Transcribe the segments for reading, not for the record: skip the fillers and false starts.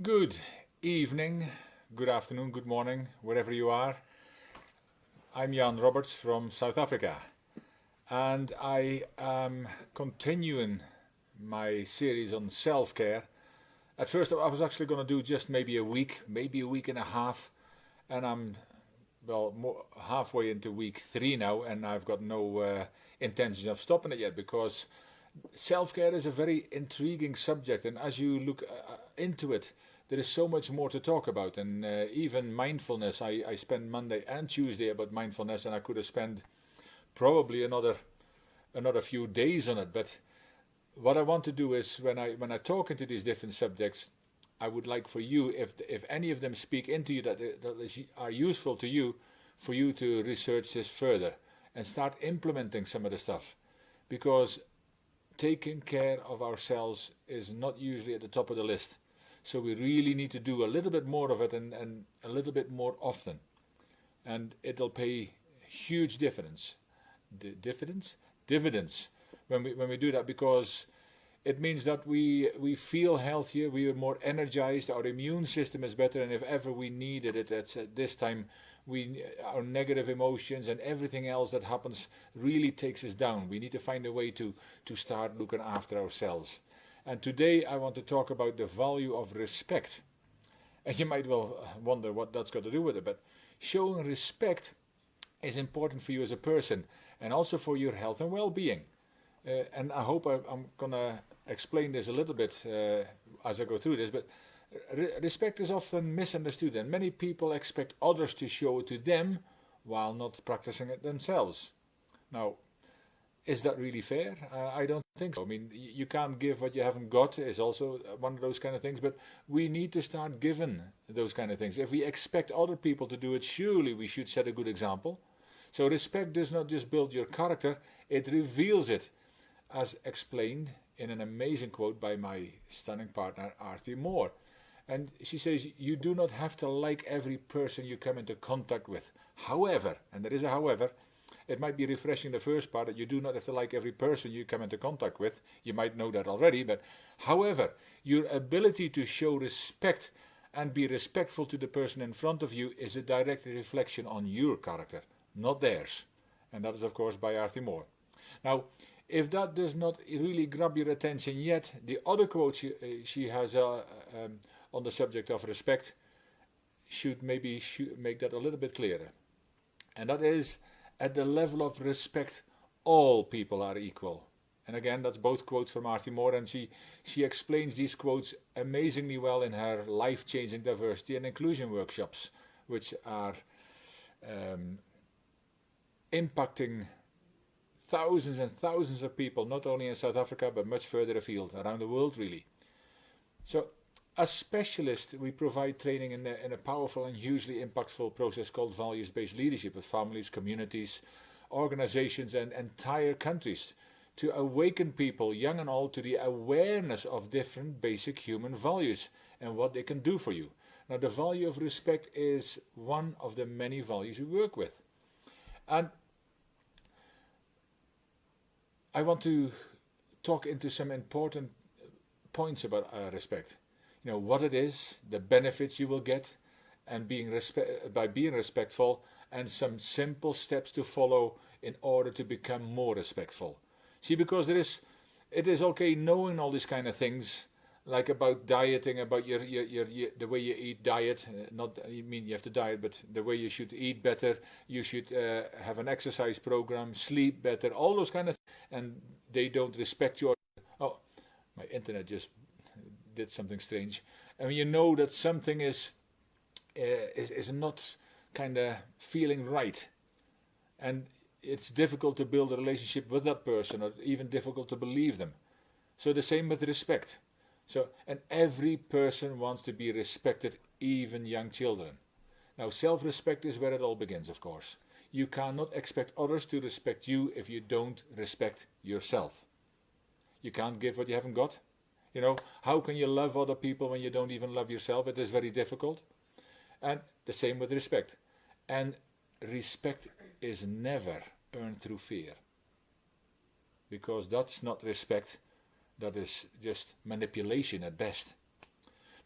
Good evening, good afternoon, good morning, wherever you are. I'm Jan Roberts from South Africa, and I am continuing my series on self-care. At first, I was actually going to do just maybe a week and a half, and I'm halfway into week 3 now, and I've got no intention of stopping it yet because self-care is a very intriguing subject, and as you look into it, there is so much more to talk about. And even mindfulness, I spent Monday and Tuesday about mindfulness, and I could have spent probably another few days on it. But what I want to do is when I talk into these different subjects, I would like for you, if any of them speak into you that are useful to you, for you to research this further and start implementing some of the stuff, because taking care of ourselves is not usually at the top of the list. So we really need to do a little bit more of it and a little bit more often. And it'll pay huge dividends. Dividends when we do that, because it means that we feel healthier, we are more energized, our immune system is better, and if ever we needed it, at this time, our negative emotions and everything else that happens really takes us down. We need to find a way to start looking after ourselves. And today I want to talk about the value of respect. And you might well wonder what that's got to do with it, but showing respect is important for you as a person and also for your health and well-being. And I hope I'm going to explain this a little bit as I go through this, but respect is often misunderstood, and many people expect others to show it to them while not practicing it themselves. Now, is that really fair? I don't think so. I mean, you can't give what you haven't got is also one of those kind of things, but we need to start giving those kind of things. If we expect other people to do it, surely we should set a good example. So respect does not just build your character, it reveals it, as explained in an amazing quote by my stunning partner, Arthie Moore. And she says, you do not have to like every person you come into contact with. However, and there is a however, it might be refreshing the first part that you do not have to like every person you come into contact with. You might know that already, but however, your ability to show respect and be respectful to the person in front of you is a direct reflection on your character, not theirs. And that is, of course, by Arthie Moore. Now, if that does not really grab your attention yet, the other quote she has on the subject of respect should make that a little bit clearer. And that is, at the level of respect, all people are equal. And again, that's both quotes from Arthie Moore, and she explains these quotes amazingly well in her life-changing diversity and inclusion workshops, which are impacting thousands and thousands of people, not only in South Africa, but much further afield, around the world really. So, as specialists, we provide training in a powerful and hugely impactful process called values-based leadership with families, communities, organizations and entire countries to awaken people, young and old, to the awareness of different basic human values and what they can do for you. Now, the value of respect is one of the many values we work with. And I want to talk into some important points about respect. You know, what it is, the benefits you will get, and by being respectful, and some simple steps to follow in order to become more respectful. See, because it is okay knowing all these kind of things, like about dieting, about your the way you eat, diet. Not, I mean you have to diet, but the way you should eat better. You should have an exercise program, sleep better, all those kind of things. And they don't respect your. Oh, my internet just did something strange. And you know that something is not kind of feeling right, and it's difficult to build a relationship with that person, or even difficult to believe them. So the same with respect. So, and every person wants to be respected, even young children. Now, self-respect is where it all begins, of course. You cannot expect others to respect you if you don't respect yourself. You can't give what you haven't got. You know, how can you love other people when you don't even love yourself? It is very difficult. And the same with respect. And respect is never earned through fear. Because that's not respect, that is just manipulation at best.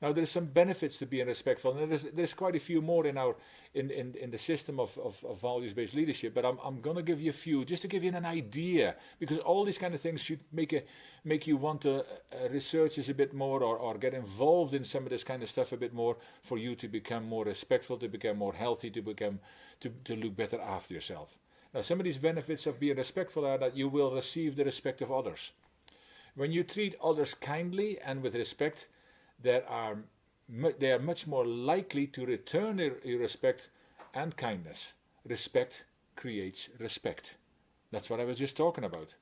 Now there's some benefits to being respectful, and there's quite a few more in our in the system of values-based leadership. But I'm going to give you a few just to give you an idea, because all these kind of things should make you want to research this a bit more, or get involved in some of this kind of stuff a bit more, for you to become more respectful, to become more healthy, to look better after yourself. Now, some of these benefits of being respectful are that you will receive the respect of others. When you treat others kindly and with respect, they are much more likely to return your respect and kindness. Respect creates respect. That's what I was just talking about.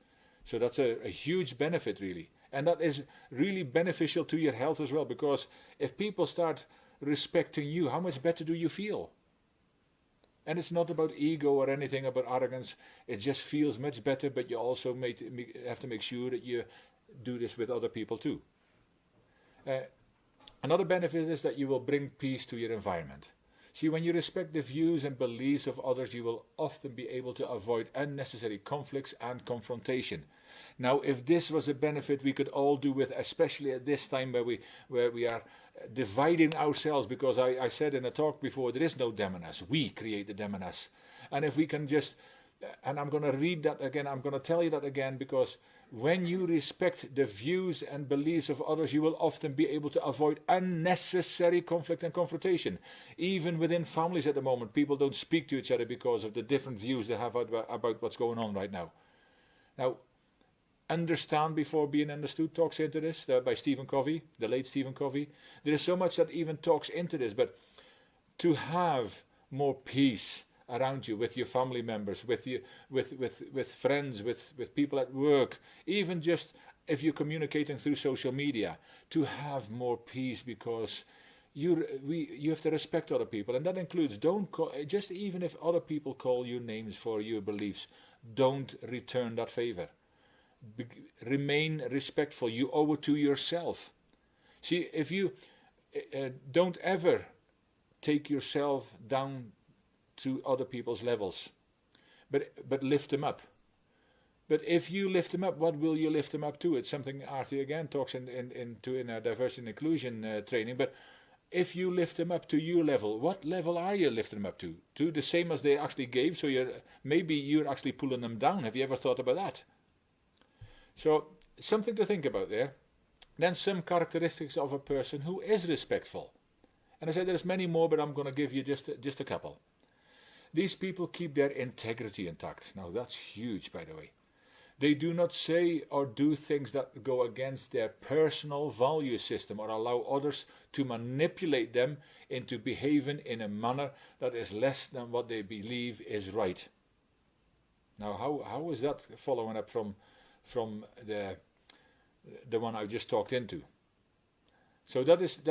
So that's a huge benefit, really. And that is really beneficial to your health as well, because if people start respecting you, how much better do you feel? And it's not about ego or anything about arrogance. It just feels much better, but you also have to make sure that you do this with other people too. Another benefit is that you will bring peace to your environment. See, when you respect the views and beliefs of others, you will often be able to avoid unnecessary conflicts and confrontation. Now, if this was a benefit we could all do with, especially at this time where we are dividing ourselves, because I said in a talk before, there is no them and us. We create the them and us. And if we can just, and I'm going to read that again, I'm going to tell you that again, because when you respect the views and beliefs of others, you will often be able to avoid unnecessary conflict and confrontation. Even within families at the moment, people don't speak to each other because of the different views they have about what's going on right now. Now, Understand Before Being Understood talks into this, by Stephen Covey, the late Stephen Covey. There is so much that even talks into this, but to have more peace around you, with your family members, with friends, with people at work, even just if you're communicating through social media, to have more peace, because you have to respect other people, and that includes just even if other people call you names for your beliefs, don't return that favor. Remain respectful. You owe it to yourself. See, if you don't ever take yourself down to other people's levels, but lift them up. But if you lift them up, what will you lift them up to? It's something Arthie again talks in our diversity and inclusion training. But if you lift them up to your level, what level are you lifting them up to? To the same as they actually gave, so maybe you're actually pulling them down. Have you ever thought about that? So, something to think about there. Then some characteristics of a person who is respectful. And I said there's many more, but I'm going to give you just a couple. These people keep their integrity intact. Now that's huge, by the way. They do not say or do things that go against their personal value system, or allow others to manipulate them into behaving in a manner that is less than what they believe is right. Now how is that following up from the one I just talked into? So that is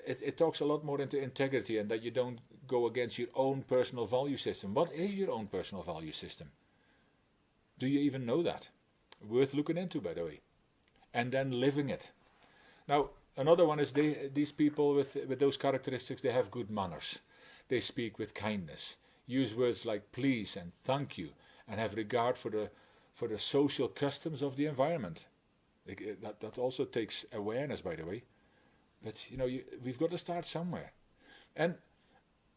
it talks a lot more into integrity, and that you don't go against your own personal value system. What is your own personal value system? Do you even know that? Worth looking into, by the way. And then living it. Now, another one is these people with those characteristics, they have good manners. They speak with kindness, use words like please and thank you, and have regard for the social customs of the environment. That also takes awareness, by the way. But we've got to start somewhere. And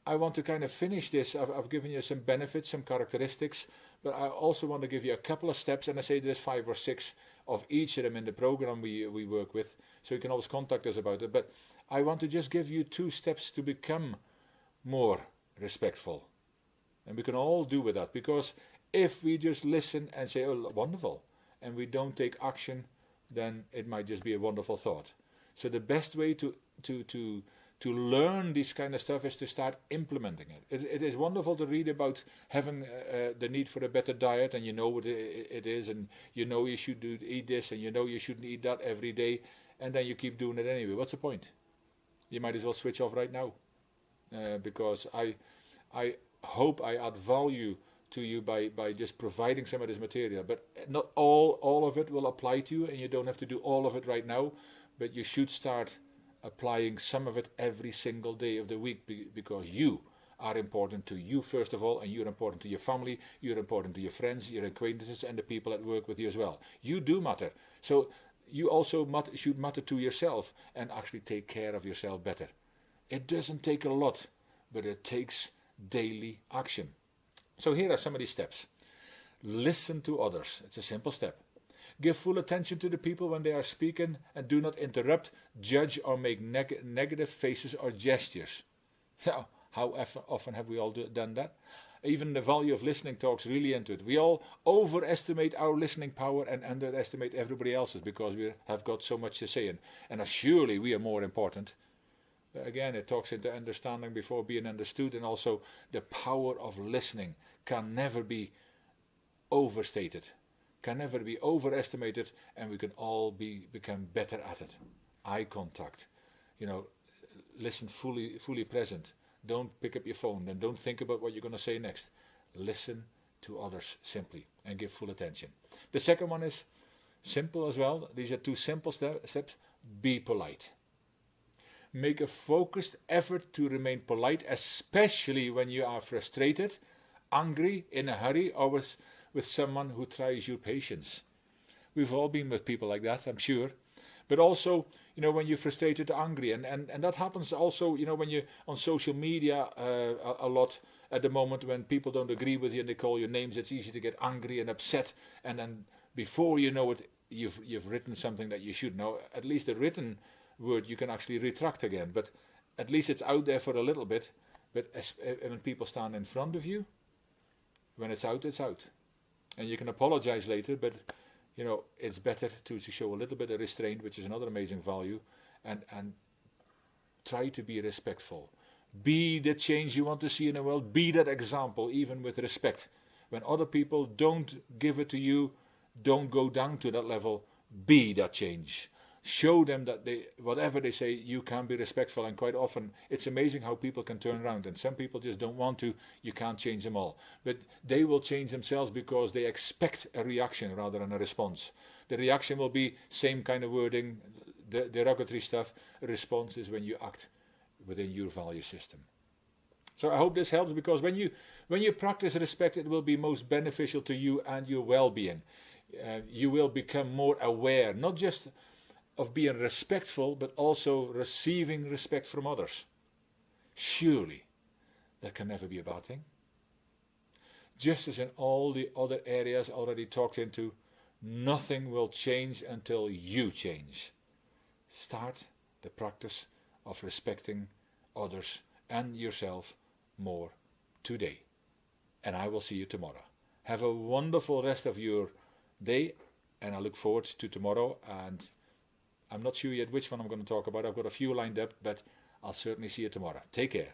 I want to kind of finish this. I've given you some benefits, some characteristics, but I also want to give you a couple of steps, and I say there's 5 or 6 of each of them in the program we work with, so you can always contact us about it. But I want to just give you 2 steps to become more respectful. And we can all do with that, because if we just listen and say, oh, wonderful, and we don't take action, then it might just be a wonderful thought. So the best way to learn this kind of stuff is to start implementing it. It is wonderful to read about having the need for a better diet, and you know what it is, and you know you should eat this, and you know you shouldn't eat that every day, and then you keep doing it anyway. What's the point? You might as well switch off right now, because I hope I add value to you by just providing some of this material. But not all of it will apply to you, and you don't have to do all of it right now, but you should start applying some of it every single day of the week, because you are important to you first of all, and you're important to your family, you're important to your friends, your acquaintances, and the people that work with you as well. You do matter. So you also should matter to yourself and actually take care of yourself better. It doesn't take a lot, but it takes daily action. So here are some of these steps. Listen to others. It's a simple step. Give full attention to the people when they are speaking and do not interrupt, judge or make negative faces or gestures. Now, how often have we all done that? Even the value of listening talks really into it. We all overestimate our listening power and underestimate everybody else's because we have got so much to say. And surely we are more important. Again, it talks into understanding before being understood, and also the power of listening can never be overstated, can never be overestimated, and we can all become better at it. Eye contact, listen fully present. Don't pick up your phone and don't think about what you're going to say next. Listen to others simply and give full attention. The second one is simple as well. These are two simple steps. Be polite. Make a focused effort to remain polite, especially when you are frustrated, angry, in a hurry, or with someone who tries your patience. We've all been with people like that, I'm sure. But also, when you're frustrated or angry, and that happens also, when you're on social media a lot at the moment when people don't agree with you and they call you names, it's easy to get angry and upset, and then before you know it, you've written something that you should know. At least a written word you can actually retract again, but at least it's out there for a little bit. But when people stand in front of you, when it's out, it's out. And you can apologize later, but it's better to show a little bit of restraint, which is another amazing value, and try to be respectful. Be the change you want to see in the world. Be that example, even with respect. When other people don't give it to you, don't go down to that level. Be that change. Show them that whatever they say, you can be respectful. And quite often, it's amazing how people can turn around. And some people just don't want to. You can't change them all. But they will change themselves because they expect a reaction rather than a response. The reaction will be same kind of wording, the derogatory stuff. A response is when you act within your value system. So I hope this helps, because when you practice respect, it will be most beneficial to you and your well-being. You will become more aware, not just of being respectful, but also receiving respect from others. Surely, that can never be a bad thing. Just as in all the other areas already talked into, nothing will change until you change. Start the practice of respecting others and yourself more today. And I will see you tomorrow. Have a wonderful rest of your day, and I look forward to tomorrow. And I'm not sure yet which one I'm going to talk about. I've got a few lined up, but I'll certainly see you tomorrow. Take care.